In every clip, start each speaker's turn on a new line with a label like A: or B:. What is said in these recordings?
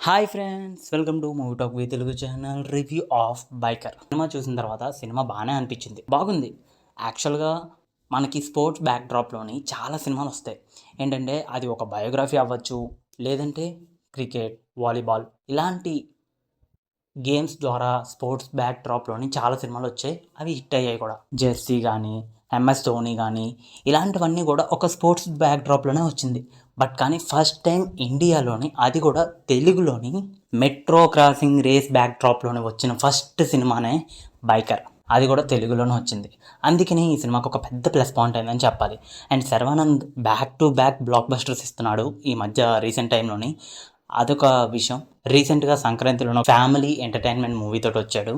A: Hi friends, welcome to movie talk with Telugu channel. Review of biker cinema చూసిన తర్వాత cinema బాగానే అనిపించింది, బాగుంది. యాక్చువల్గా మనకి స్పోర్ట్స్ బ్యాక్డ్రాప్లోని చాలా సినిమాలు వస్తాయి. ఏంటంటే అది ఒక బయోగ్రఫీ అవ్వచ్చు, లేదంటే క్రికెట్, వాలీబాల్ ఇలాంటి గేమ్స్ ద్వారా స్పోర్ట్స్ బ్యాక్డ్రాప్లోని చాలా సినిమాలు వచ్చాయి. అవి హిట్ అయ్యాయి కూడా. జెర్సీ కానీ, ఎంఎస్ ధోని కానీ ఇలాంటివన్నీ కూడా ఒక స్పోర్ట్స్ బ్యాక్డ్రాప్లోనే వచ్చింది. బట్ కానీ ఫస్ట్ టైం ఇండియాలోని, అది కూడా తెలుగులోని, మెట్రో క్రాసింగ్ రేస్ బ్యాక్డ్రాప్లోని వచ్చిన ఫస్ట్ సినిమానే బైకర్. అది కూడా తెలుగులోనే వచ్చింది. అందుకని ఈ సినిమాకు ఒక పెద్ద ప్లస్ పాయింట్ అయిందని చెప్పాలి. And Sharwanand back to back black busters ఇస్తున్నాడు ఈ మధ్య రీసెంట్ టైంలోని. అదొక విషయం. రీసెంట్గా సంక్రాంతిలో ఫ్యామిలీ ఎంటర్టైన్మెంట్ మూవీతో వచ్చాడు.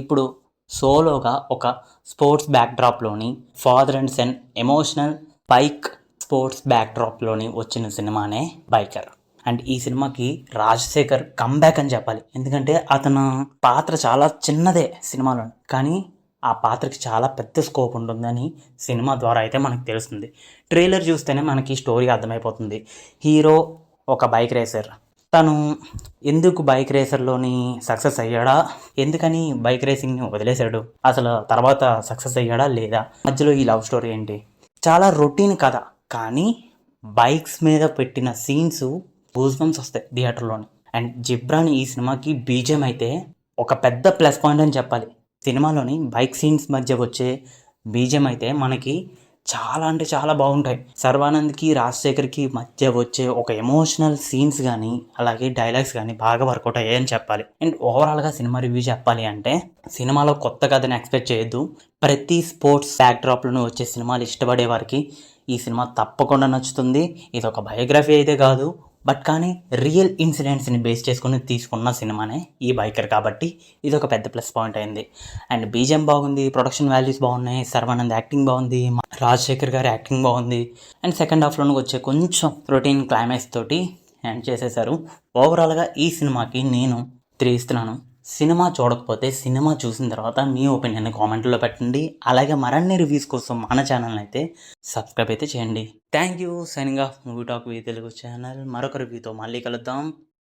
A: ఇప్పుడు సోలోగా ఒక స్పోర్ట్స్ బ్యాక్డ్రాప్లోని, father and son emotional bike sports బ్యాక్డ్రాప్లోని వచ్చిన సినిమానే బైకర్. అండ్ ఈ సినిమాకి రాజశేఖర్ కమ్బ్యాక్ అని చెప్పాలి. ఎందుకంటే అతను పాత్ర చాలా చిన్నదే సినిమాలో, కానీ ఆ పాత్రకి చాలా పెద్ద స్కోప్ ఉంటుందని సినిమా ద్వారా అయితే మనకు తెలుస్తుంది. ట్రైలర్ చూస్తేనే మనకి స్టోరీ అర్థమైపోతుంది. హీరో ఒక బైక్ రేసర్. తను ఎందుకు బైక్ రేసర్లోని సక్సెస్ అయ్యాడా, ఎందుకని బైక్ రేసింగ్ని వదిలేశాడు, అసలు తర్వాత సక్సెస్ అయ్యాడా లేదా, మధ్యలో ఈ లవ్ స్టోరీ ఏంటి. చాలా రొటీన్ కథ, కానీ బైక్స్ మీద పెట్టిన సీన్స్ గూస్బంప్స్ వస్తాయి థియేటర్లోని. అండ్ జిబ్రాన్ ఈ సినిమాకి బీజిఎం అయితే ఒక పెద్ద ప్లస్ పాయింట్ అని చెప్పాలి. సినిమాలోని బైక్ సీన్స్ మధ్య వచ్చే బీజిఎం అయితే మనకి చాలా అంటే చాలా బాగుంటాయి. శర్వానంద్కి రాజశేఖర్కి మధ్య వచ్చే ఒక ఎమోషనల్ సీన్స్ కానీ, అలాగే డైలాగ్స్ కానీ బాగా వర్కౌట్ అయ్యాయని చెప్పాలి. అండ్ ఓవరాల్గా సినిమా రివ్యూ చెప్పాలి అంటే, సినిమాలో కొత్త కథని ఎక్స్పెక్ట్ చేయొద్దు. ప్రతి స్పోర్ట్స్ బ్యాక్డ్రాప్లోనూ వచ్చే సినిమాలు ఇష్టపడే వారికి ఈ సినిమా తప్పకుండా నచ్చుతుంది. ఇది ఒక బయోగ్రఫీ అయితే కాదు, బట్ కానీ రియల్ ఇన్సిడెంట్స్ని బేస్ చేసుకుని తీసుకున్న సినిమానే ఈ బైకర్, కాబట్టి ఇది ఒక పెద్ద ప్లస్ పాయింట్ అయింది. అండ్ బీజిఎం బాగుంది, ప్రొడక్షన్ వాల్యూస్ బాగున్నాయి, శర్వానంద్ యాక్టింగ్ బాగుంది, రాజశేఖర్ గారి యాక్టింగ్ బాగుంది. అండ్ సెకండ్ హాఫ్లోకి వచ్చే కొంచెం రొటీన్ క్లైమాక్స్ తోటి ఎండ్ చేసేశారు. ఓవరాల్గా ఈ సినిమాకి నేను 3 ఇస్తున్నాను. సినిమా చూడకపోతే సినిమా చూసిన తర్వాత మీ ఒపీనియన్ కామెంట్లో పెట్టండి. అలాగే మరిన్ని రివ్యూస్ కోసం మన ఛానల్ అయితే సబ్స్క్రైబ్ అయితే చేయండి. Thank you. Signing off movie talk with Telugu channel. మరొక రివ్యూతో మళ్ళీ కలుద్దాం.